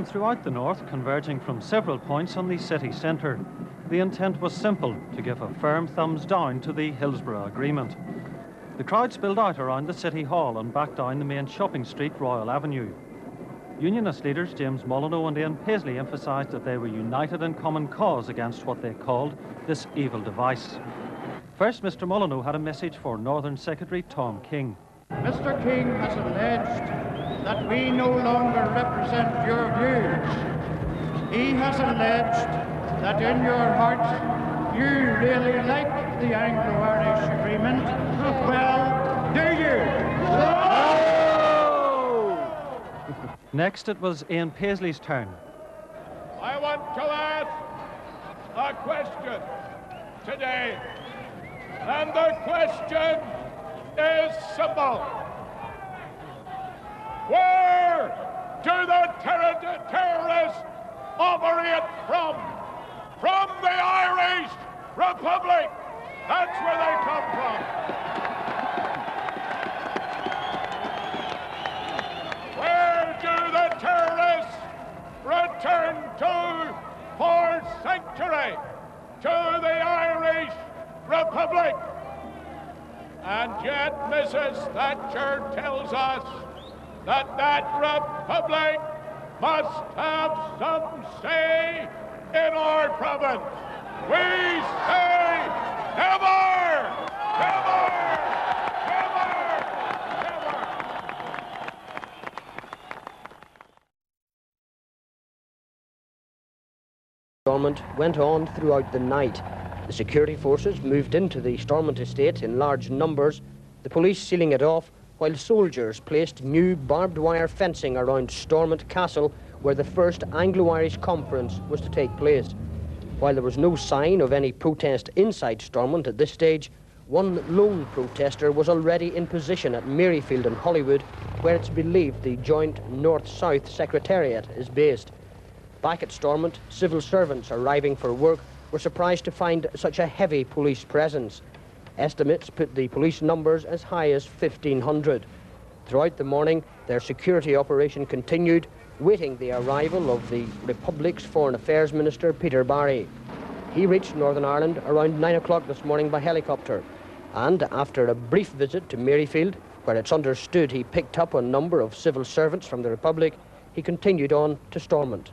from throughout the north, converging from several points on the city centre. The intent was simple, to give a firm thumbs down to the Hillsborough Agreement. The crowd spilled out around the City Hall and back down the main shopping street, Royal Avenue. Unionist leaders James Molyneux and Ian Paisley emphasised that they were united in common cause against what they called this evil device. First, Mr Molyneux had a message for Northern Secretary Tom King. Mr King has alleged that we no longer represent your views. He has alleged that in your hearts you really like the Anglo-Irish Agreement. Well, do you? No! Next, it was Ian Paisley's turn. I want to ask a question today, and the question is simple. Where do the terrorists operate from? From the Irish Republic. That's where they come from. Where do the terrorists return to for sanctuary? To the Irish Republic. And yet Mrs. Thatcher tells us that that republic must have some say in our province. We say never, never, never, never. Stormont went on throughout the night. The security forces moved into the Stormont estate in large numbers, the police sealing it off, while soldiers placed new barbed wire fencing around Stormont Castle, where the first Anglo-Irish conference was to take place. While there was no sign of any protest inside Stormont at this stage, one lone protester was already in position at Maryfield in Hollywood, where it's believed the joint North-South Secretariat is based. Back at Stormont, civil servants arriving for work were surprised to find such a heavy police presence. Estimates put the police numbers as high as 1,500. Throughout the morning, their security operation continued, waiting the arrival of the Republic's Foreign Affairs Minister, Peter Barry. He reached Northern Ireland around 9 o'clock this morning by helicopter, and after a brief visit to Maryfield, where it's understood he picked up a number of civil servants from the Republic, he continued on to Stormont.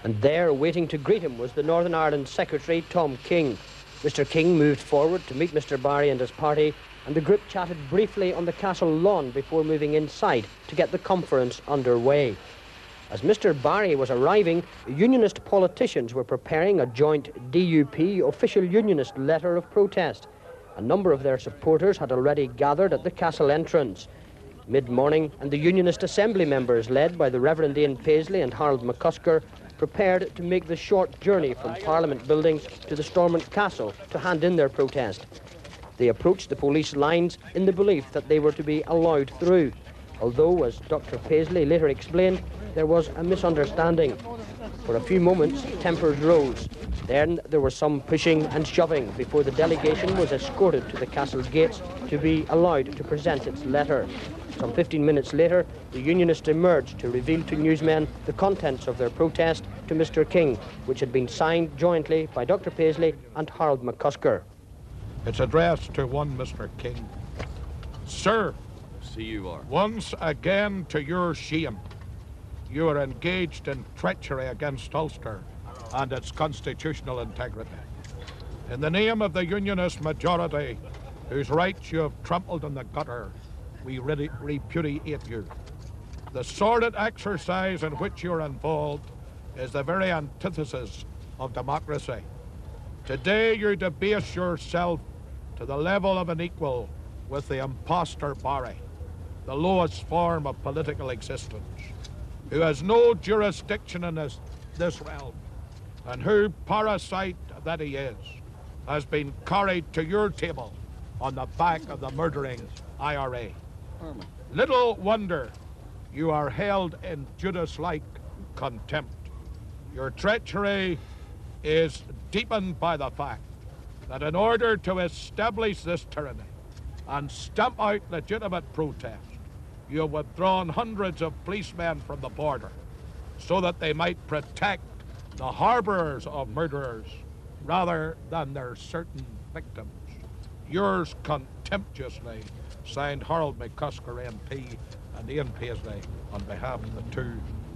And there, waiting to greet him, was the Northern Ireland Secretary, Tom King. Mr King moved forward to meet Mr Barry and his party, and the group chatted briefly on the castle lawn before moving inside to get the conference underway. As Mr Barry was arriving, Unionist politicians were preparing a joint DUP official Unionist letter of protest. A number of their supporters had already gathered at the castle entrance. Mid-morning, and the Unionist Assembly members, led by the Reverend Ian Paisley and Harold McCusker, prepared to make the short journey from Parliament buildings to the Stormont Castle to hand in their protest. They approached the police lines in the belief that they were to be allowed through, although, as Dr Paisley later explained, there was a misunderstanding. For a few moments, tempers rose. Then there was some pushing and shoving before the delegation was escorted to the castle's gates to be allowed to present its letter. Some 15 minutes later, the Unionists emerged to reveal to newsmen the contents of their protest to Mr King, which had been signed jointly by Dr Paisley and Harold McCusker. It's addressed to one Mr King. Sir, see you are. Once again, to your shame, you are engaged in treachery against Ulster and its constitutional integrity. In the name of the Unionist majority, whose rights you have trampled in the gutter, we repudiate you. The sordid exercise in which you're involved is the very antithesis of democracy. Today you debase yourself to the level of an equal with the impostor Barry, the lowest form of political existence, who has no jurisdiction in this realm, and who, parasite that he is, has been carried to your table on the back of the murdering IRA. Little wonder you are held in Judas-like contempt. Your treachery is deepened by the fact that in order to establish this tyranny and stamp out legitimate protest, you have withdrawn hundreds of policemen from the border. so that they might protect the harbourers of murderers rather than their certain victims. Yours contemptuously, signed Harold McCusker MP and Ian Paisley on behalf of the two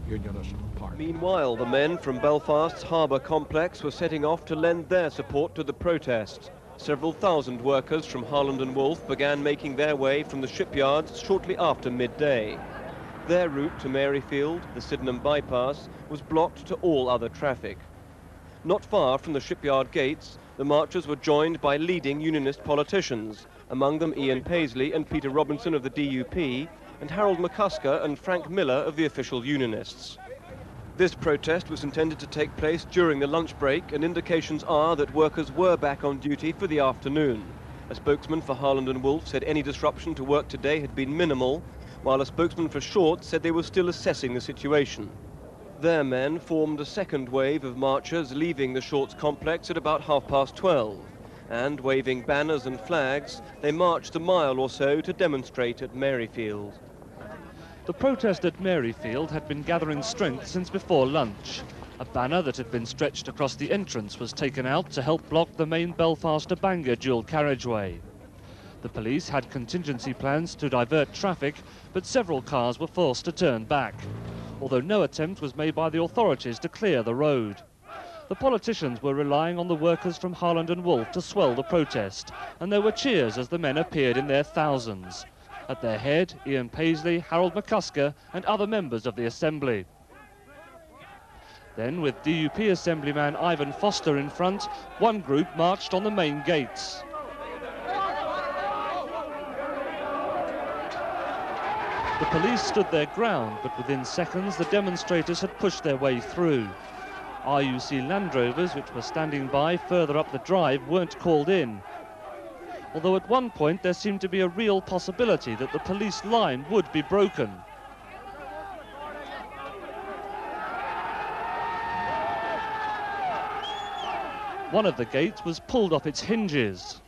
Unionist parties. Meanwhile, the men from Belfast's harbour complex were setting off to lend their support to the protest. Several thousand workers from Harland and Wolff began making their way from the shipyards shortly after midday. Their route to Maryfield, the Sydenham bypass, was blocked to all other traffic. Not far from the shipyard gates, the marchers were joined by leading Unionist politicians, among them Ian Paisley and Peter Robinson of the DUP, and Harold McCusker and Frank Miller of the official Unionists. This protest was intended to take place during the lunch break, and indications are that workers were back on duty for the afternoon. A spokesman for Harland and Wolff said any disruption to work today had been minimal, while a spokesman for Short said they were still assessing the situation. Their men formed a second wave of marchers leaving the Shorts complex at about 12:30, and waving banners and flags, they marched a mile or so to demonstrate at Maryfield. The protest at Maryfield had been gathering strength since before lunch. A banner that had been stretched across the entrance was taken out to help block the main Belfast to Bangor dual carriageway. The police had contingency plans to divert traffic, but several cars were forced to turn back, although no attempt was made by the authorities to clear the road. The politicians were relying on the workers from Harland and Wolff to swell the protest, and there were cheers as the men appeared in their thousands. At their head, Ian Paisley, Harold McCusker and other members of the Assembly. Then, with DUP Assemblyman Ivan Foster in front, one group marched on the main gates. The police stood their ground, but within seconds the demonstrators had pushed their way through. RUC Land Rovers, which were standing by further up the drive, weren't called in. Although at one point there seemed to be a real possibility that the police line would be broken. One of the gates was pulled off its hinges.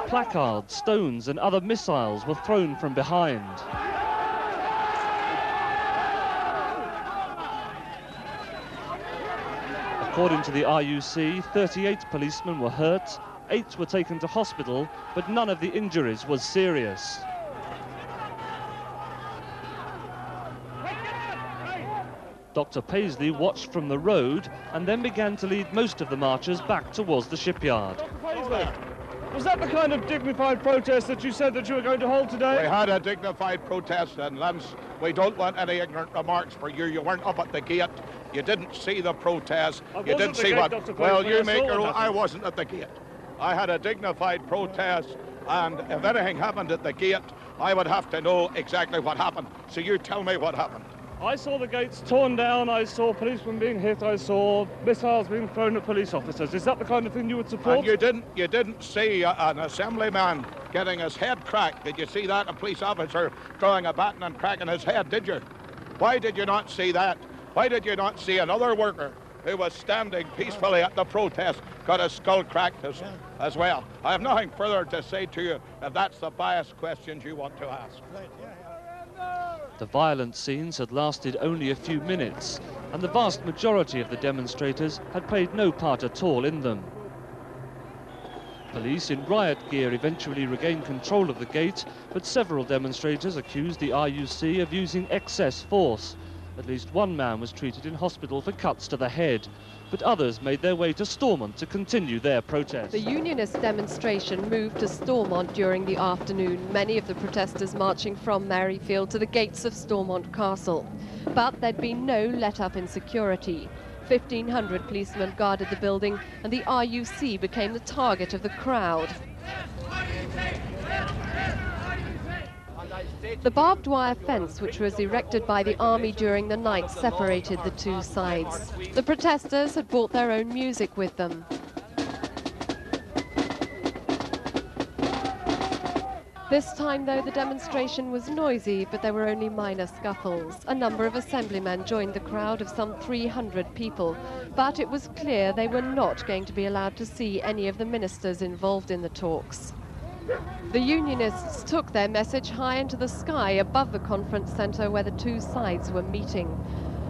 Placards, stones and other missiles were thrown from behind. According to the RUC, 38 policemen were hurt, 8 were taken to hospital, but none of the injuries was serious. Dr. Paisley watched from the road and then began to lead most of the marchers back towards the shipyard. Dr. Paisley, was that the kind of dignified protest that you said that you were going to hold today? We had a dignified protest, and Lance, we don't want any ignorant remarks for you. You weren't up at the gate. You didn't see the protest. You didn't see what... Well, you make your own... I wasn't at the gate. I had a dignified protest, and if anything happened at the gate, I would have to know exactly what happened. So you tell me what happened. I saw the gates torn down, I saw policemen being hit, I saw missiles being thrown at police officers. Is that the kind of thing you would support? And you didn't see an assemblyman getting his head cracked. Did you see that? A police officer throwing a baton and cracking his head, did you? Why did you not see that? Why did you not see another worker who was standing peacefully at the protest got his skull cracked as well? I have nothing further to say to you if that's the biased questions you want to ask. The violent scenes had lasted only a few minutes, and the vast majority of the demonstrators had played no part at all in them. Police in riot gear eventually regained control of the gate, but several demonstrators accused the RUC of using excess force. At least one man was treated in hospital for cuts to the head, but others made their way to Stormont to continue their protest. The Unionist demonstration moved to Stormont during the afternoon, many of the protesters marching from Maryfield to the gates of Stormont Castle. But there'd been no let-up in security. 1,500 policemen guarded the building, and the RUC became the target of the crowd. The barbed wire fence, which was erected by the army during the night, separated the two sides. The protesters had brought their own music with them. This time, though, the demonstration was noisy, but there were only minor scuffles. A number of assemblymen joined the crowd of some 300 people, but it was clear they were not going to be allowed to see any of the ministers involved in the talks. The Unionists took their message high into the sky above the conference centre where the two sides were meeting.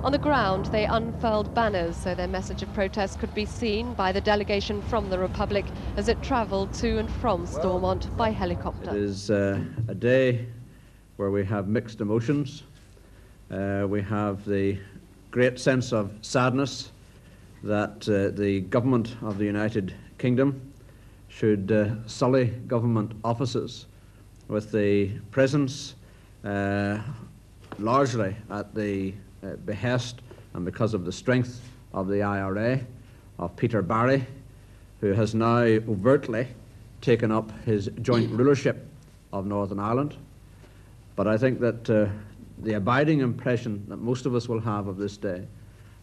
On the ground, they unfurled banners so their message of protest could be seen by the delegation from the Republic as it travelled to and from Stormont by helicopter. It is a day where we have mixed emotions. We have the great sense of sadness that the government of the United Kingdom should sully government offices with the presence, largely at the behest and because of the strength of the IRA, of Peter Barry, who has now overtly taken up his joint rulership of Northern Ireland. But I think that the abiding impression that most of us will have of this day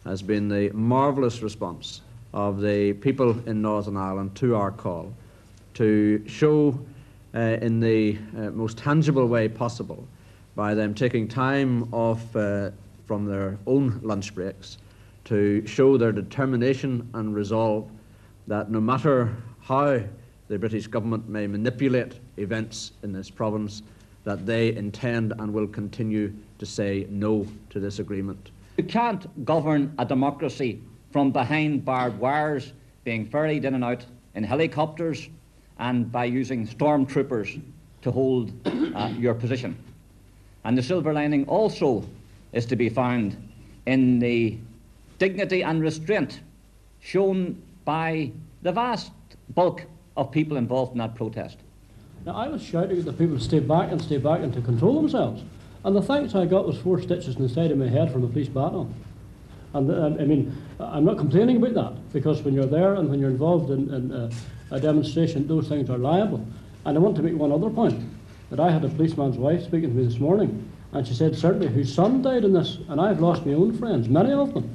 has been the marvellous response of the people in Northern Ireland to our call to show in the most tangible way possible, by them taking time off from their own lunch breaks, to show their determination and resolve that no matter how the British government may manipulate events in this province, that they intend and will continue to say no to this agreement. You can't govern a democracy from behind barbed wires, being ferried in and out in helicopters, and by using stormtroopers to hold your position. And the silver lining also is to be found in the dignity and restraint shown by the vast bulk of people involved in that protest. Now, I was shouting at the people to stay back and to control themselves. And the thanks I got was 4 stitches in the side of my head from a police baton. And I mean, I'm not complaining about that, because when you're there and when you're involved in a demonstration, those things are liable. And I want to make one other point, that I had a policeman's wife speaking to me this morning, and she said, certainly, whose son died in this, and I've lost my own friends, many of them,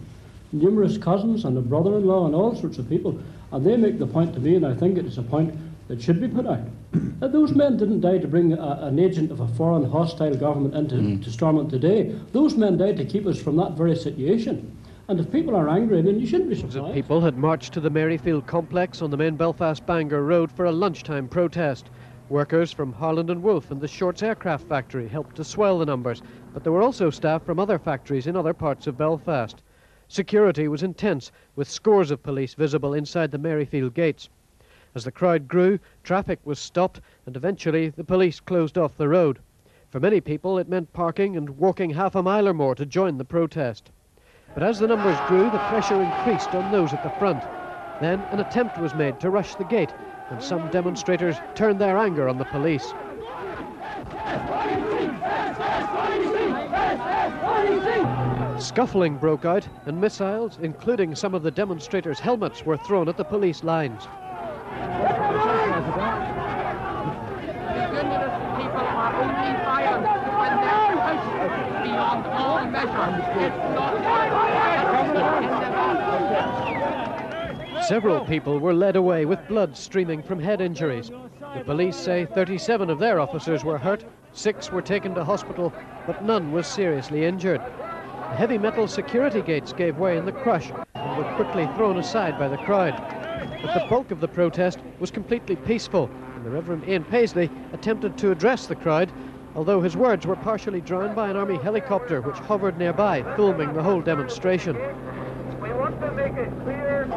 numerous cousins and a brother-in-law and all sorts of people, and they make the point to me, and I think it is a point that should be put out, that those men didn't die to bring an agent of a foreign hostile government into Stormont today. Those men died to keep us from that very situation. And if people are angry, I mean, you shouldn't be surprised. People had marched to the Maryfield complex on the main Belfast-Bangor road for a lunchtime protest. Workers from Harland and Wolff and the Shorts aircraft factory helped to swell the numbers, but there were also staff from other factories in other parts of Belfast. Security was intense, with scores of police visible inside the Maryfield gates. As the crowd grew, traffic was stopped, and eventually the police closed off the road. For many people, it meant parking and walking half a mile or more to join the protest. But as the numbers grew, the pressure increased on those at the front. Then an attempt was made to rush the gate, and some demonstrators turned their anger on the police. Scuffling broke out, and missiles, including some of the demonstrators' helmets, were thrown at the police lines. Beyond all measure. Several people were led away with blood streaming from head injuries. The police say 37 of their officers were hurt, 6 were taken to hospital, but none was seriously injured. The heavy metal security gates gave way in the crush and were quickly thrown aside by the crowd. But the bulk of the protest was completely peaceful, and the Reverend Ian Paisley attempted to address the crowd, although his words were partially drowned by an army helicopter which hovered nearby, filming the whole demonstration. We want to make it clear.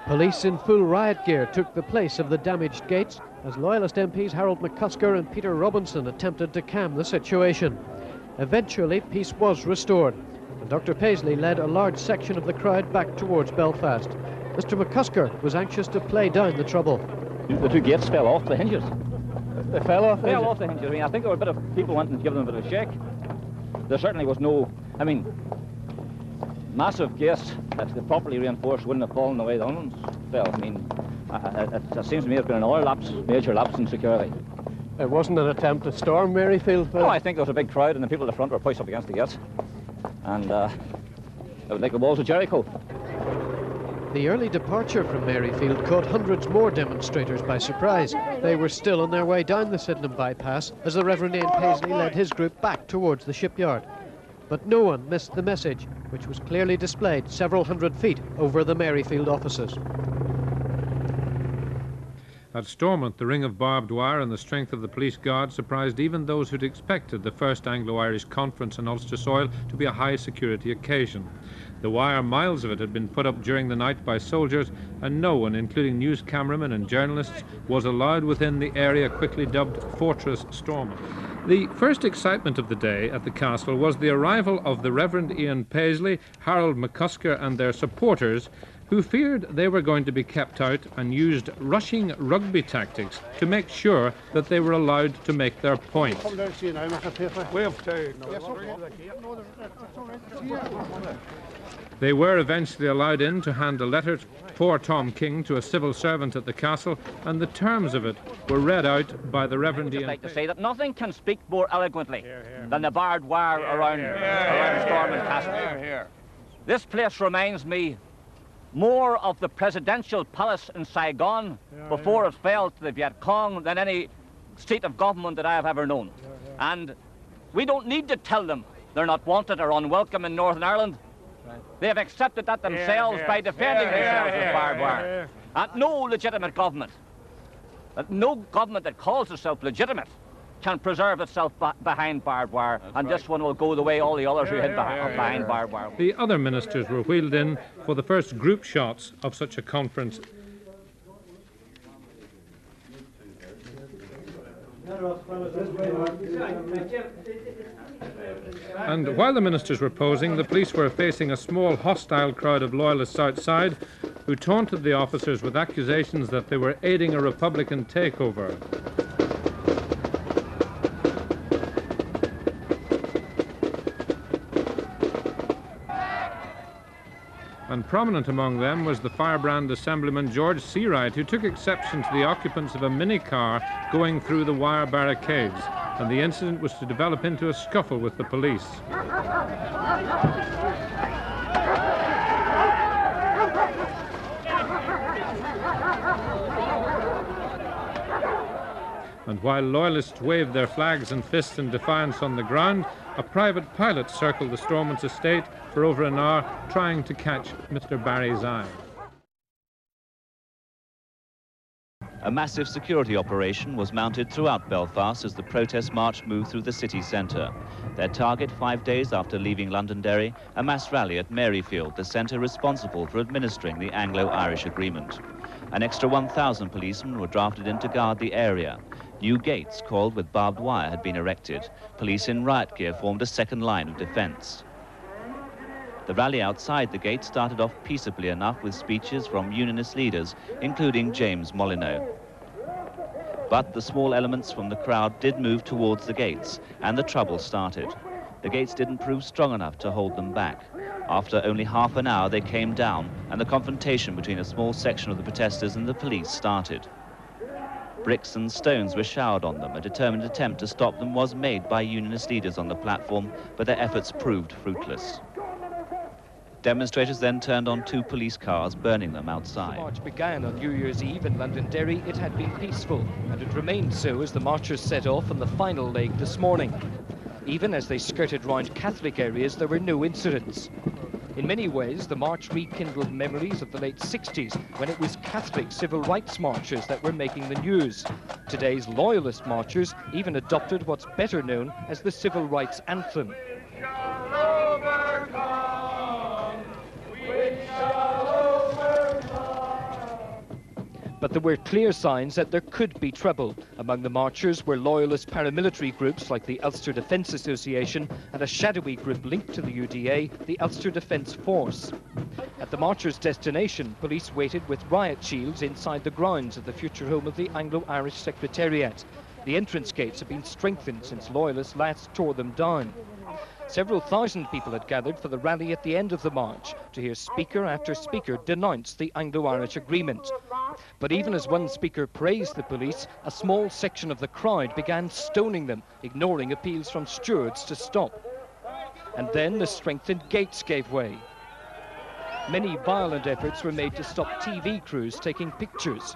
Police in full riot gear took the place of the damaged gates as Loyalist MPs Harold McCusker and Peter Robinson attempted to calm the situation. Eventually, peace was restored, and Dr. Paisley led a large section of the crowd back towards Belfast. Mr. McCusker was anxious to play down the trouble. The 2 gates fell off the hinges. They fell off the hinges? I mean, I think there were a bit of people wanting to give them a bit of a shake. There certainly was no, I mean, massive gates that the properly reinforced wouldn't have fallen the way the other ones fell. I mean, it seems to me it's been another major lapse in security. It wasn't an attempt to storm Maryfield? No, I think there was a big crowd and the people at the front were pushed up against the gates. And it was like the walls of Jericho. The early departure from Maryfield caught hundreds more demonstrators by surprise. They were still on their way down the Sydenham bypass as the Reverend Ian Paisley led his group back towards the shipyard. But no one missed the message, which was clearly displayed several hundred feet over the Maryfield offices. At Stormont, the ring of barbed wire and the strength of the police guard surprised even those who'd expected the first Anglo-Irish conference on Ulster soil to be a high-security occasion. The wire, miles of it, had been put up during the night by soldiers, and no one, including news cameramen and journalists, was allowed within the area quickly dubbed Fortress Stormont. The first excitement of the day at the castle was the arrival of the Reverend Ian Paisley, Harold McCusker and their supporters, who feared they were going to be kept out and used rushing rugby tactics to make sure that they were allowed to make their point. They were eventually allowed in to hand a letter for Tom King to a civil servant at the castle, and the terms of it were read out by the Reverend Ian. I'd like to say that nothing can speak more eloquently than the barbed wire around Stormont Castle. This place reminds me more of the presidential palace in Saigon before it fell to the Viet Cong than any seat of government that I have ever known. And we don't need to tell them they're not wanted or unwelcome in Northern Ireland. They have accepted that themselves by defending themselves with barbed wire. And no legitimate government, no government that calls itself legitimate, can preserve itself behind barbed wire, and this one will go the way all the others who hid behind barbed wire. The other ministers were wheeled in for the first group shots of such a conference. And while the ministers were posing, the police were facing a small hostile crowd of loyalists outside who taunted the officers with accusations that they were aiding a Republican takeover. And prominent among them was the firebrand Assemblyman George Seawright, who took exception to the occupants of a mini-car going through the wire barricades, and the incident was to develop into a scuffle with the police. And while loyalists waved their flags and fists in defiance on the ground, a private pilot circled the Stormont's estate for over an hour, trying to catch Mr. Barry's eye. A massive security operation was mounted throughout Belfast as the protest march moved through the city centre. Their target, 5 days after leaving Londonderry, a mass rally at Maryfield, the centre responsible for administering the Anglo-Irish agreement. An extra 1,000 policemen were drafted in to guard the area. New gates, called with barbed wire, had been erected. Police in riot gear formed a second line of defence. The rally outside the gate started off peaceably enough with speeches from unionist leaders, including James Molyneux. But the small elements from the crowd did move towards the gates, and the trouble started. The gates didn't prove strong enough to hold them back. After only half an hour, they came down, and the confrontation between a small section of the protesters and the police started. Bricks and stones were showered on them. A determined attempt to stop them was made by unionist leaders on the platform, but their efforts proved fruitless. Demonstrators then turned on 2 police cars, burning them outside. The march began on New Year's Eve in Londonderry. It had been peaceful, and it remained so as the marchers set off on the final leg this morning. Even as they skirted round Catholic areas, there were no incidents. In many ways, the march rekindled memories of the late 60s, when it was Catholic civil rights marchers that were making the news. Today's loyalist marchers even adopted what's better known as the civil rights anthem. But there were clear signs that there could be trouble. Among the marchers were loyalist paramilitary groups like the Ulster Defence Association and a shadowy group linked to the UDA, the Ulster Defence Force. At the marchers' destination, police waited with riot shields inside the grounds of the future home of the Anglo-Irish Secretariat. The entrance gates have been strengthened since loyalists last tore them down. Several thousand people had gathered for the rally at the end of the march to hear speaker after speaker denounce the Anglo-Irish agreement. But even as one speaker praised the police, a small section of the crowd began stoning them, ignoring appeals from stewards to stop. And then the strengthened gates gave way. Many violent efforts were made to stop TV crews taking pictures.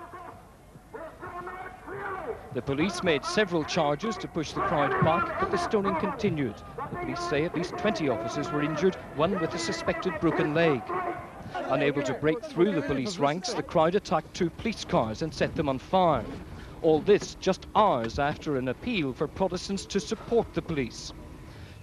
The police made several charges to push the crowd back, but the stoning continued. The police say at least 20 officers were injured, one with a suspected broken leg. Unable to break through the police ranks, the crowd attacked 2 police cars and set them on fire. All this just hours after an appeal for Protestants to support the police.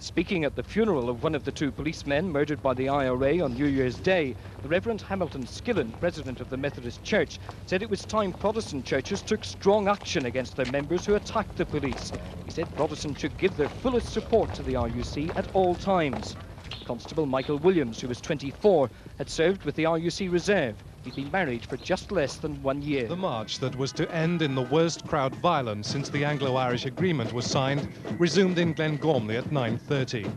Speaking at the funeral of one of the 2 policemen murdered by the IRA on New Year's Day, the Reverend Hamilton Skillen, president of the Methodist Church, said it was time Protestant churches took strong action against their members who attacked the police. He said Protestants should give their fullest support to the RUC at all times. Constable Michael Williams, who was 24, had served with the RUC Reserve. He'd been married for just less than 1 year. The march that was to end in the worst crowd violence since the Anglo-Irish Agreement was signed resumed in Glengormley at 9:30.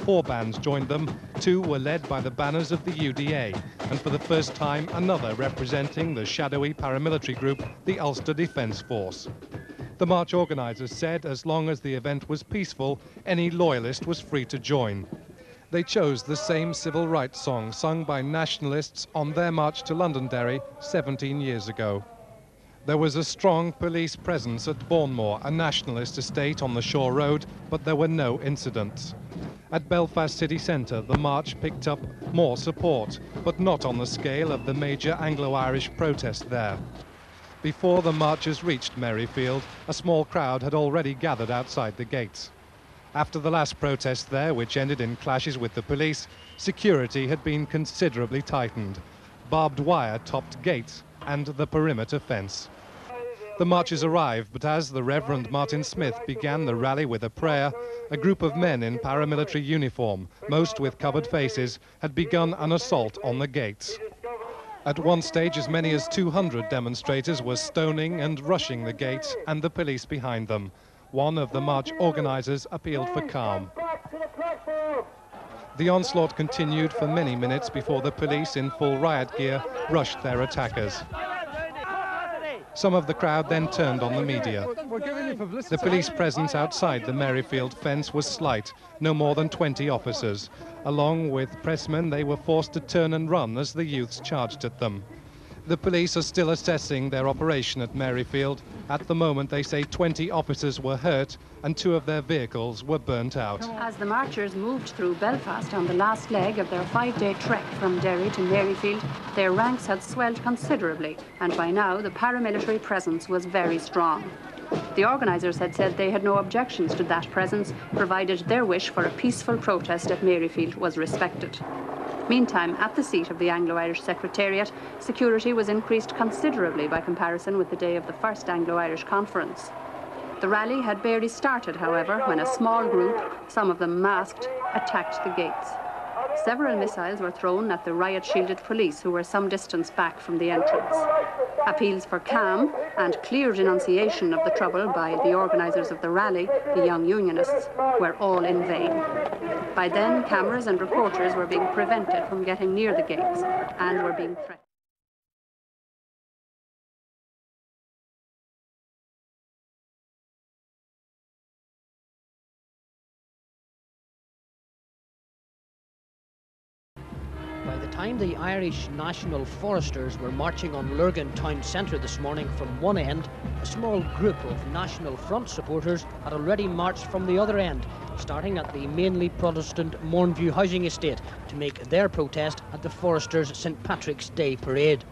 4 bands joined them. 2 were led by the banners of the UDA, and for the first time another representing the shadowy paramilitary group, the Ulster Defence Force. The march organisers said as long as the event was peaceful, any loyalist was free to join. They chose the same civil rights song sung by nationalists on their march to Londonderry 17 years ago. There was a strong police presence at Bournemore, a nationalist estate on the Shore Road, but there were no incidents. At Belfast city centre, the march picked up more support, but not on the scale of the major Anglo-Irish protest there. Before the marchers reached Merryfield, a small crowd had already gathered outside the gates. After the last protest there, which ended in clashes with the police, security had been considerably tightened. Barbed wire topped gates and the perimeter fence. The marchers arrived, but as the Reverend Martin Smith began the rally with a prayer, a group of men in paramilitary uniform, most with covered faces, had begun an assault on the gates. At one stage, as many as 200 demonstrators were stoning and rushing the gates and the police behind them. One of the march organisers appealed for calm. The onslaught continued for many minutes before the police in full riot gear rushed their attackers. Some of the crowd then turned on the media. The police presence outside the Merryfield fence was slight, no more than 20 officers. Along with pressmen, they were forced to turn and run as the youths charged at them. The police are still assessing their operation at Merryfield. At the moment, they say 20 officers were hurt and 2 of their vehicles were burnt out. As the marchers moved through Belfast on the last leg of their 5-day trek from Derry to Merryfield, their ranks had swelled considerably, and by now the paramilitary presence was very strong. The organisers had said they had no objections to that presence, provided their wish for a peaceful protest at Merryfield was respected. Meantime, at the seat of the Anglo-Irish Secretariat, security was increased considerably by comparison with the day of the first Anglo-Irish conference. The rally had barely started, however, when a small group, some of them masked, attacked the gates. Several missiles were thrown at the riot-shielded police who were some distance back from the entrance. Appeals for calm and clear denunciation of the trouble by the organisers of the rally, the Young Unionists, were all in vain. By then, cameras and reporters were being prevented from getting near the gates and were being threatened. By the time the Irish National Foresters were marching on Lurgan town centre this morning from one end, a small group of National Front supporters had already marched from the other end, starting at the mainly Protestant Mornview housing estate to make their protest at the Foresters' St Patrick's Day parade.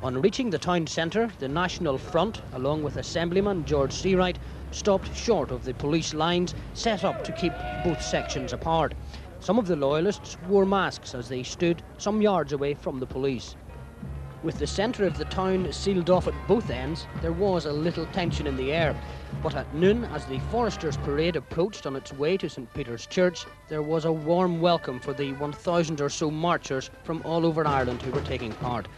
On reaching the town centre, the National Front, along with Assemblyman George Seawright, stopped short of the police lines set up to keep both sections apart. Some of the loyalists wore masks as they stood some yards away from the police. With the centre of the town sealed off at both ends, there was a little tension in the air. But at noon, as the Foresters' parade approached on its way to St Peter's Church, there was a warm welcome for the 1,000 or so marchers from all over Ireland who were taking part.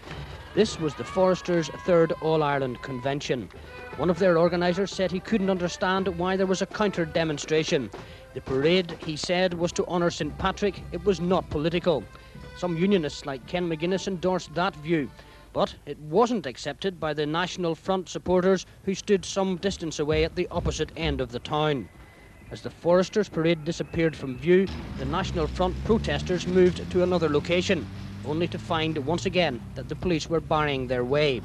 This was the Foresters' 3rd All-Ireland Convention. One of their organisers said he couldn't understand why there was a counter-demonstration. The parade, he said, was to honour St Patrick. It was not political. Some unionists like Ken McGuinness endorsed that view, but it wasn't accepted by the National Front supporters who stood some distance away at the opposite end of the town. As the Foresters' parade disappeared from view, the National Front protesters moved to another location, only to find once again that the police were barring their way.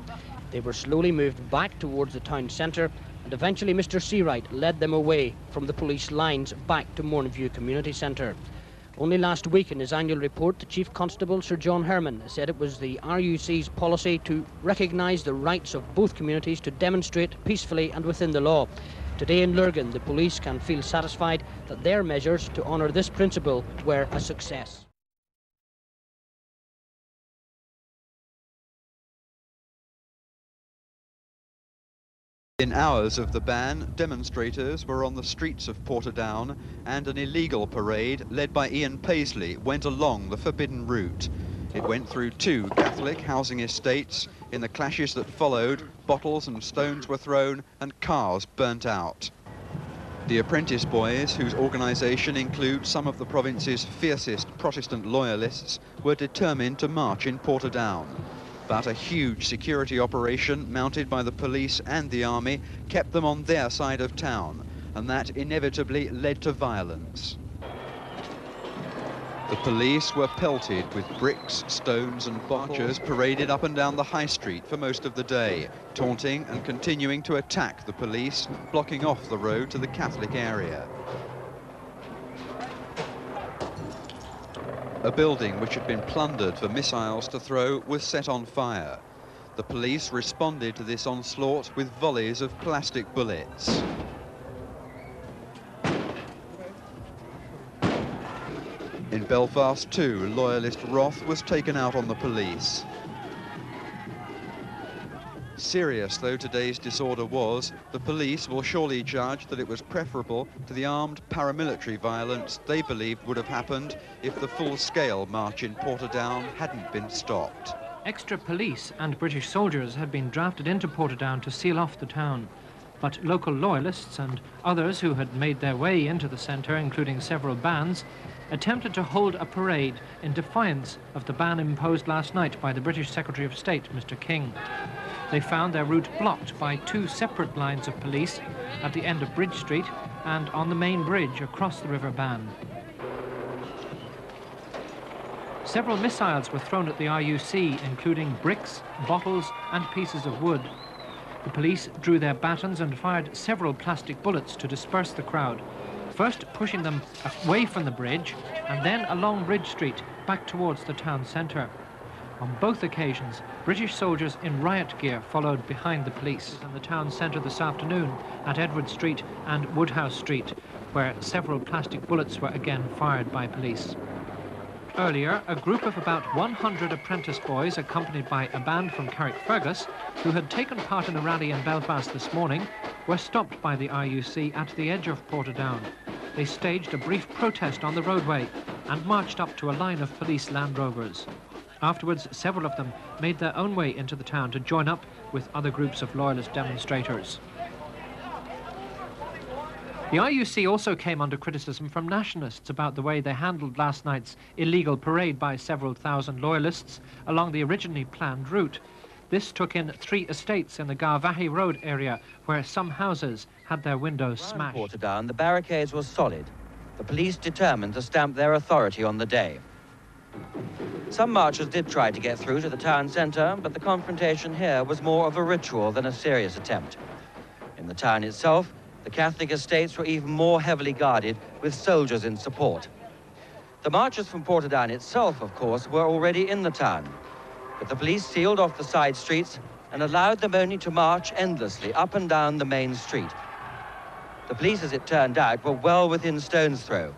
They were slowly moved back towards the town centre, and eventually Mr Seawright led them away from the police lines back to Mornview Community Centre. Only last week in his annual report, the Chief Constable, Sir John Herman, said it was the RUC's policy to recognise the rights of both communities to demonstrate peacefully and within the law. Today in Lurgan, the police can feel satisfied that their measures to honour this principle were a success. In hours of the ban, demonstrators were on the streets of Portadown, and an illegal parade led by Ian Paisley went along the forbidden route. It went through 2 Catholic housing estates. In the clashes that followed, bottles and stones were thrown and cars burnt out. The Apprentice Boys, whose organisation includes some of the province's fiercest Protestant loyalists, were determined to march in Portadown. But a huge security operation mounted by the police and the army kept them on their side of town, and that inevitably led to violence. The police were pelted with bricks, stones and bottles, paraded up and down the high street for most of the day, taunting and continuing to attack the police, blocking off the road to the Catholic area. A building which had been plundered for missiles to throw was set on fire. The police responded to this onslaught with volleys of plastic bullets. In Belfast too, loyalist wrath was taken out on the police. Serious though today's disorder was, the police will surely judge that it was preferable to the armed paramilitary violence they believed would have happened if the full-scale march in Portadown hadn't been stopped. Extra police and British soldiers had been drafted into Portadown to seal off the town, but local loyalists and others who had made their way into the centre, including several bands, attempted to hold a parade in defiance of the ban imposed last night by the British Secretary of State, Mr. King. They found their route blocked by 2 separate lines of police at the end of Bridge Street and on the main bridge across the River Bann. Several missiles were thrown at the RUC, including bricks, bottles and pieces of wood. The police drew their batons and fired several plastic bullets to disperse the crowd, first pushing them away from the bridge and then along Bridge Street back towards the town centre. On both occasions, British soldiers in riot gear followed behind the police in the town centre this afternoon at Edward Street and Woodhouse Street, where several plastic bullets were again fired by police. Earlier, a group of about 100 apprentice boys, accompanied by a band from Carrickfergus, who had taken part in a rally in Belfast this morning, were stopped by the RUC at the edge of Portadown. They staged a brief protest on the roadway and marched up to a line of police Land Rovers. Afterwards, several of them made their own way into the town to join up with other groups of loyalist demonstrators. The RUC also came under criticism from nationalists about the way they handled last night's illegal parade by several thousand loyalists along the originally planned route. This took in 3 estates in the Garvahi Road area, where some houses had their windows smashed. Portadown, the barricades were solid. The police determined to stamp their authority on the day. Some marchers did try to get through to the town centre, but the confrontation here was more of a ritual than a serious attempt. In the town itself, the Catholic estates were even more heavily guarded, with soldiers in support. The marchers from Portadown itself, of course, were already in the town, but the police sealed off the side streets and allowed them only to march endlessly up and down the main street. The police, as it turned out, were well within stone's throw,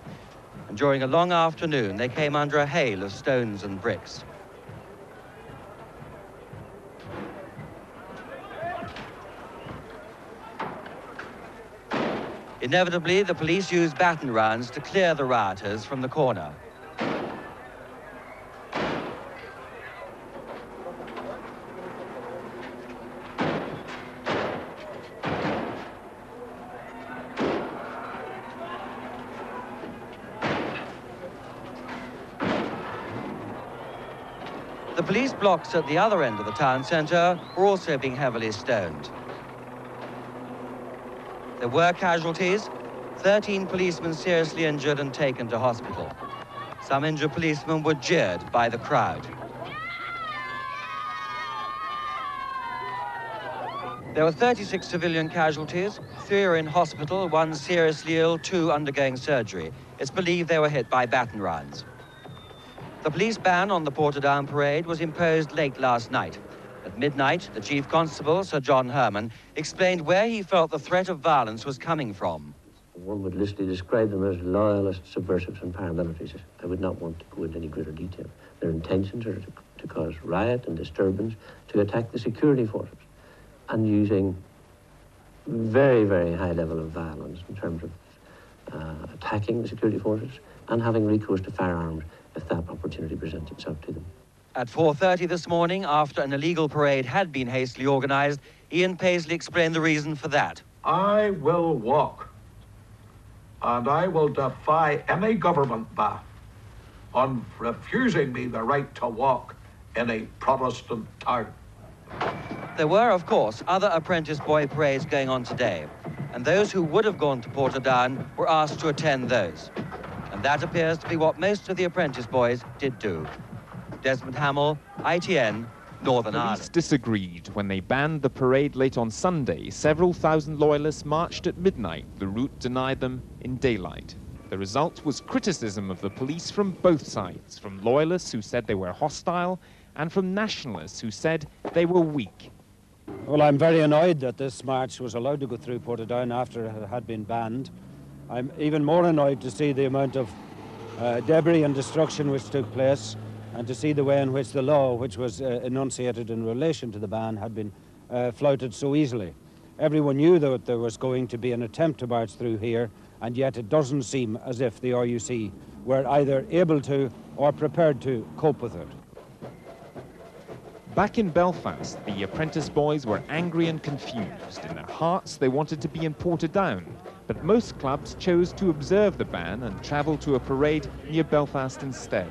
and during a long afternoon they came under a hail of stones and bricks. Inevitably, the police used baton rounds to clear the rioters from the corner. The police blocks at the other end of the town centre were also being heavily stoned. There were casualties, 13 policemen seriously injured and taken to hospital. Some injured policemen were jeered by the crowd. There were 36 civilian casualties. 3 are in hospital, 1 seriously ill, 2 undergoing surgery. It's believed they were hit by baton rounds. The police ban on the Portadown parade was imposed late last night. At midnight, the Chief Constable, Sir John Herman, explained where he felt the threat of violence was coming from. One would loosely describe them as loyalists, subversives and paramilitaries. I would not want to go into any greater detail. Their intentions are to cause riot and disturbance, to attack the security forces, and using very, very high level of violence in terms of attacking the security forces and having recourse to firearms if that opportunity presents itself to them. At 4:30 this morning, after an illegal parade had been hastily organised, Ian Paisley explained the reason for that. I will walk, and I will defy any government ban on refusing me the right to walk in a Protestant town. There were, of course, other apprentice boy parades going on today, and those who would have gone to Portadown were asked to attend those. And that appears to be what most of the apprentice boys did do. Desmond Hamill, ITN, Northern Ireland. Police disagreed when they banned the parade late on Sunday. Several thousand loyalists marched at midnight. The route denied them in daylight. The result was criticism of the police from both sides, from loyalists who said they were hostile and from nationalists who said they were weak. Well, I'm very annoyed that this march was allowed to go through Portadown after it had been banned. I'm even more annoyed to see the amount of debris and destruction which took place, and to see the way in which the law, which was enunciated in relation to the ban, had been flouted so easily. Everyone knew that there was going to be an attempt to march through here, and yet it doesn't seem as if the RUC were either able to or prepared to cope with it. Back in Belfast, the apprentice boys were angry and confused. In their hearts, they wanted to be in Portadown, but most clubs chose to observe the ban and travel to a parade near Belfast instead.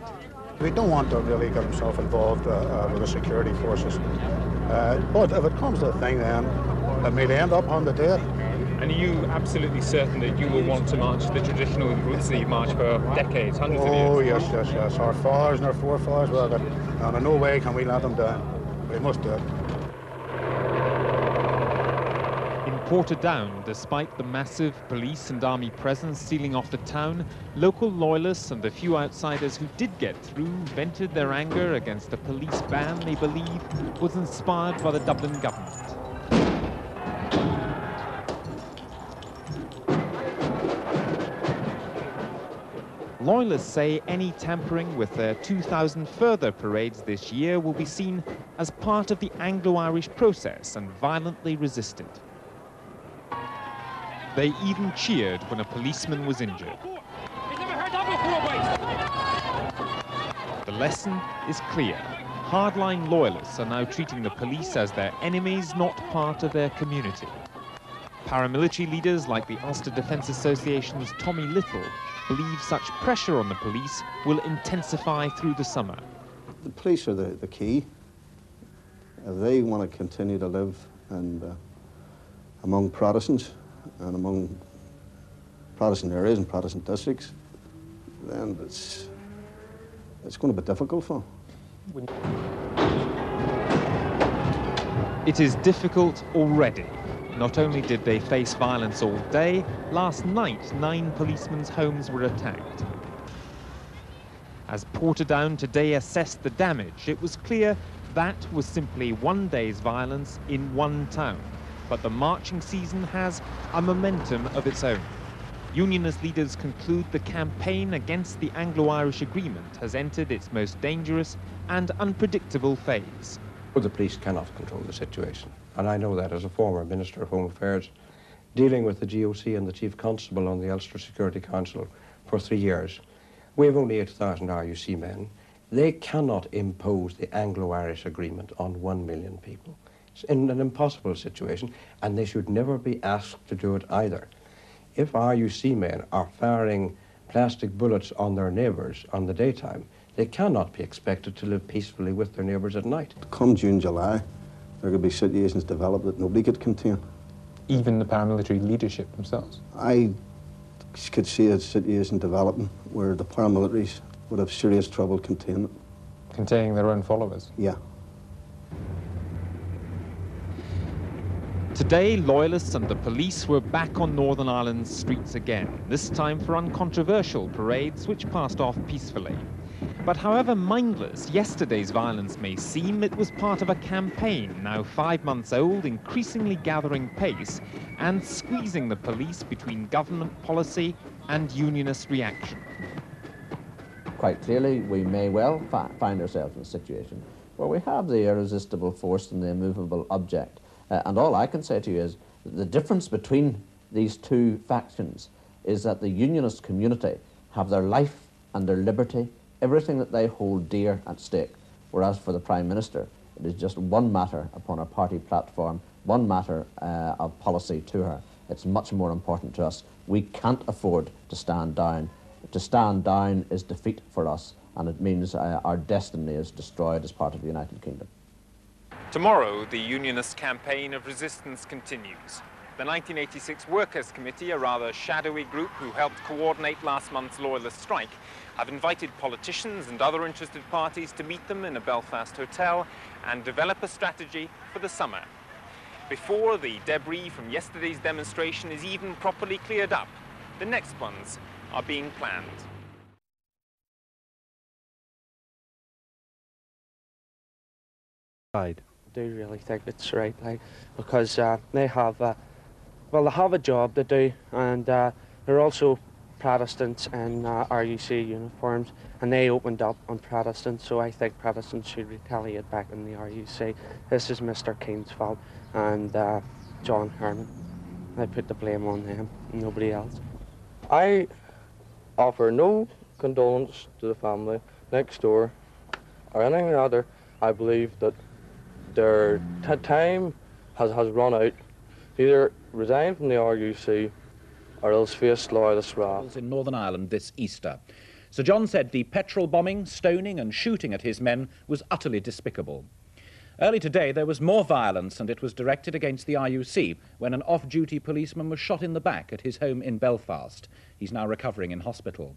We don't want to really get himself involved with the security forces. But if it comes to the thing, then it may end up on the day. And are you absolutely certain that you will want to march the traditional routes that you've marched for decades, hundreds of years? Oh, yes. Our fathers and our forefathers were there, and in no way can we let them down. We must do it. In Portadown, despite the massive police and army presence sealing off the town, local loyalists and the few outsiders who did get through vented their anger against a police ban they believe was inspired by the Dublin government. Loyalists say any tampering with their 2,000 further parades this year will be seen as part of the Anglo-Irish process and violently resisted. They even cheered when a policeman was injured. The lesson is clear. Hardline loyalists are now treating the police as their enemies, not part of their community. Paramilitary leaders like the Ulster Defence Association's Tommy Little believe such pressure on the police will intensify through the summer. The police are the key. If they want to continue to live among Protestants and among Protestant areas and Protestant districts, then it's going to be difficult for them. It is difficult already. Not only did they face violence all day, last night 9 policemen's homes were attacked. As Portadown today assessed the damage, it was clear that was simply one day's violence in one town. But the marching season has a momentum of its own. Unionist leaders conclude the campaign against the Anglo-Irish Agreement has entered its most dangerous and unpredictable phase. The police cannot control the situation, and I know that as a former Minister of Home Affairs, dealing with the GOC and the Chief Constable on the Ulster Security Council for 3 years. We have only 8,000 RUC men. They cannot impose the Anglo-Irish Agreement on 1 million people. It's in an impossible situation, and they should never be asked to do it either. If RUC men are firing plastic bullets on their neighbours on the daytime, they cannot be expected to live peacefully with their neighbours at night. Come June, July, there could be situations developed that nobody could contain. Even the paramilitary leadership themselves? I could see a situation developing where the paramilitaries would have serious trouble containing it. Containing their own followers? Yeah. Today, Loyalists and the police were back on Northern Ireland's streets again, this time for uncontroversial parades which passed off peacefully. But however mindless yesterday's violence may seem, it was part of a campaign, now 5 months old, increasingly gathering pace and squeezing the police between government policy and unionist reaction. Quite clearly, we may well find ourselves in a situation where we have the irresistible force and the immovable object. And all I can say to you is that the difference between these two factions is that the unionist community have their life and their liberty, everything that they hold dear at stake, whereas for the Prime Minister, it is just one matter upon a party platform, one matter of policy to her. It's much more important to us. We can't afford to stand down. To stand down is defeat for us, and it means our destiny is destroyed as part of the United Kingdom. Tomorrow, the Unionist campaign of resistance continues. The 1986 Workers' Committee, a rather shadowy group who helped coordinate last month's Loyalist strike, have invited politicians and other interested parties to meet them in a Belfast hotel and develop a strategy for the summer. Before the debris from yesterday's demonstration is even properly cleared up, the next ones are being planned. I do really think it's right, like, because they have a job to do, and they're also Protestants in RUC uniforms, and they opened up on Protestants, so I think Protestants should retaliate back in the RUC. This is Mr. Keane's fault, and John Herman. I put the blame on them, nobody else. I offer no condolence to the family next door or anything other. I believe that their time has run out. Either resign from the RUC or else face loyalist wrath. In Northern Ireland this Easter. Sir John said the petrol bombing, stoning and shooting at his men was utterly despicable. Early today there was more violence, and it was directed against the RUC when an off-duty policeman was shot in the back at his home in Belfast. He's now recovering in hospital.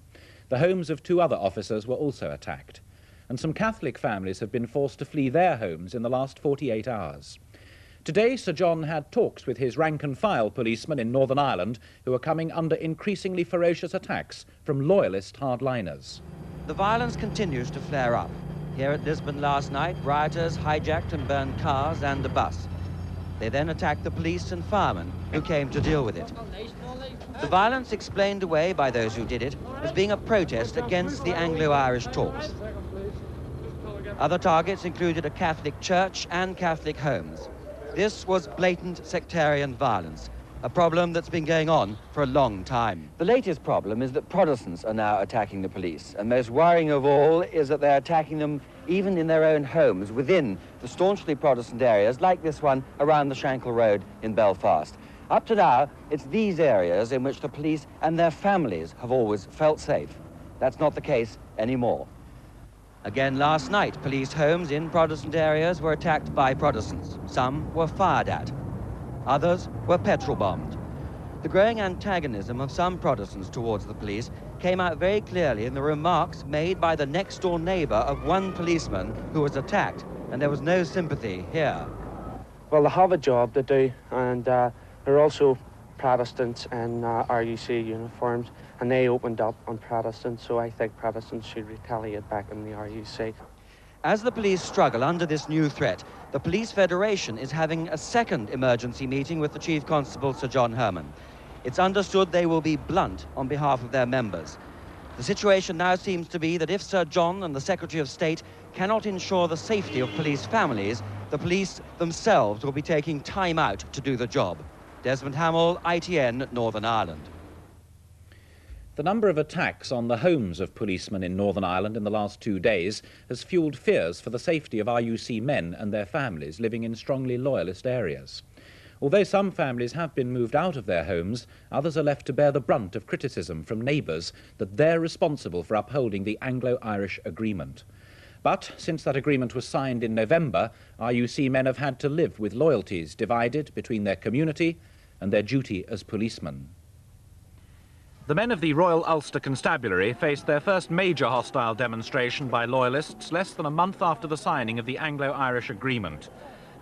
The homes of 2 other officers were also attacked. And some Catholic families have been forced to flee their homes in the last 48 hours. Today, Sir John had talks with his rank-and-file policemen in Northern Ireland who are coming under increasingly ferocious attacks from loyalist hardliners. The violence continues to flare up. Here at Lisbon last night, rioters hijacked and burned cars and a bus. They then attacked the police and firemen who came to deal with it. The violence explained away by those who did it as being a protest against the Anglo-Irish talks. Other targets included a Catholic church and Catholic homes. This was blatant sectarian violence, a problem that's been going on for a long time. The latest problem is that Protestants are now attacking the police, and most worrying of all is that they're attacking them even in their own homes within the staunchly Protestant areas like this one around the Shankill Road in Belfast. Up to now, it's these areas in which the police and their families have always felt safe. That's not the case anymore. Again last night, police homes in Protestant areas were attacked by Protestants. Some were fired at. Others were petrol bombed. The growing antagonism of some Protestants towards the police came out very clearly in the remarks made by the next-door neighbour of one policeman who was attacked, and there was no sympathy here. Well, they have a job to do, and they're also Protestants in RUC uniforms, and they opened up on Protestants, so I think Protestants should retaliate back in the RUC. As the police struggle under this new threat, the Police Federation is having a second emergency meeting with the Chief Constable, Sir John Herman. It's understood they will be blunt on behalf of their members. The situation now seems to be that if Sir John and the Secretary of State cannot ensure the safety of police families, the police themselves will be taking time out to do the job. Desmond Hamill, ITN, Northern Ireland. The number of attacks on the homes of policemen in Northern Ireland in the last 2 days has fuelled fears for the safety of RUC men and their families living in strongly loyalist areas. Although some families have been moved out of their homes, others are left to bear the brunt of criticism from neighbours that they're responsible for upholding the Anglo-Irish agreement. But since that agreement was signed in November, RUC men have had to live with loyalties divided between their community and their duty as policemen. The men of the Royal Ulster Constabulary faced their first major hostile demonstration by loyalists less than a month after the signing of the Anglo-Irish agreement.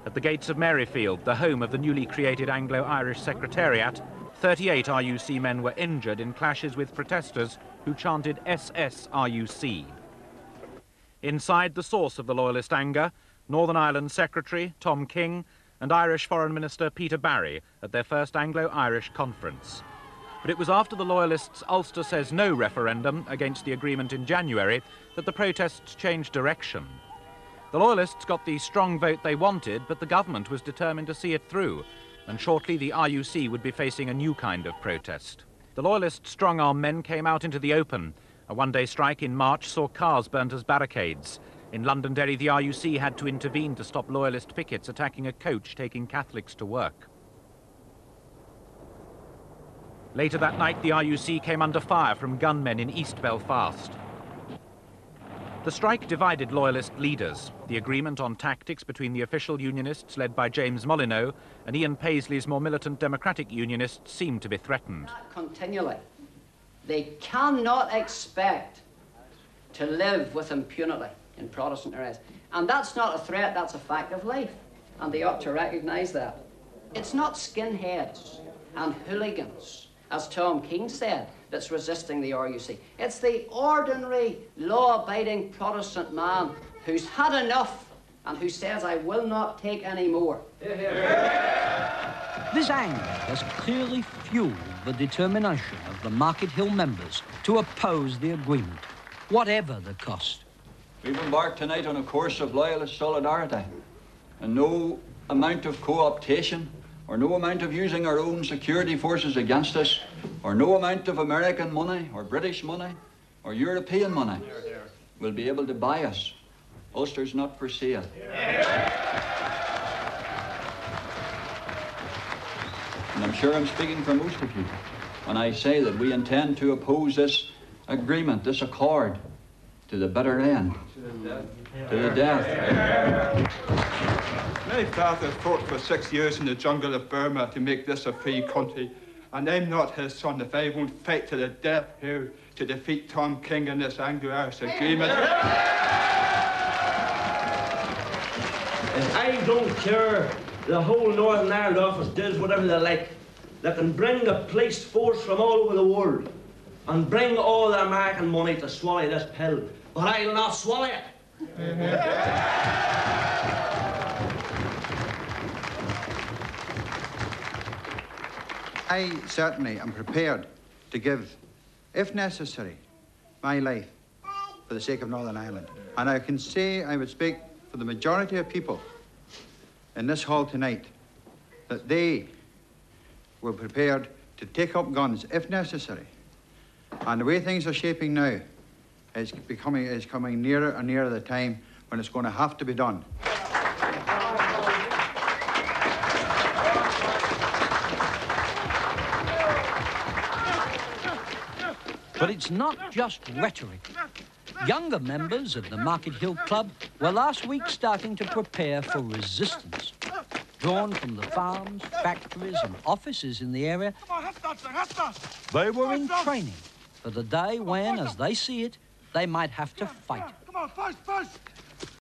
At the gates of Maryfield, the home of the newly created Anglo-Irish Secretariat, 38 RUC men were injured in clashes with protesters who chanted SS-RUC. Inside the source of the Loyalist anger, Northern Ireland Secretary Tom King and Irish Foreign Minister Peter Barry at their first Anglo-Irish conference. But it was after the Loyalists' Ulster Says No referendum against the agreement in January that the protests changed direction. The Loyalists got the strong vote they wanted, but the government was determined to see it through, and shortly the RUC would be facing a new kind of protest. The Loyalist strong-arm men came out into the open. A one-day strike in March saw cars burnt as barricades. In Londonderry, the RUC had to intervene to stop Loyalist pickets attacking a coach taking Catholics to work. Later that night, the RUC came under fire from gunmen in East Belfast. The strike divided Loyalist leaders. The agreement on tactics between the official unionists led by James Molyneux and Ian Paisley's more militant Democratic unionists seemed to be threatened. Continually. They cannot expect to live with impunity in Protestant areas. And that's not a threat, that's a fact of life. And they ought to recognise that. It's not skinheads and hooligans, as Tom King said, that's resisting the RUC. It's the ordinary, law-abiding Protestant man who's had enough and who says, I will not take any more. This anger has clearly fueled the determination of the Market Hill members to oppose the agreement, whatever the cost. We've embarked tonight on a course of loyalist solidarity, and no amount of co-optation or no amount of using our own security forces against us, or no amount of American money, or British money, or European money will be able to buy us. Ulster's not for sale. And I'm sure I'm speaking for most of you when I say that we intend to oppose this agreement, this accord, to the bitter end, to the death. My father fought for 6 years in the jungle of Burma to make this a free country, and I'm not his son if I won't fight to the death here to defeat Tom King in this Anglo-Irish agreement. If I don't care, the whole Northern Ireland office does whatever they like. They can bring the police force from all over the world and bring all the American money to swallow this pill, but I'll not swallow it. I certainly am prepared to give, if necessary, my life for the sake of Northern Ireland. And I can say I would speak for the majority of people in this hall tonight that they were prepared to take up guns if necessary. And the way things are shaping now, it's coming nearer and nearer the time when it's going to have to be done. But it's not just rhetoric. Younger members of the Market Hill Club were last week starting to prepare for resistance. Drawn from the farms, factories and offices in the area, they were in training for the day when, as they see it, they might have to fight. Come on, first!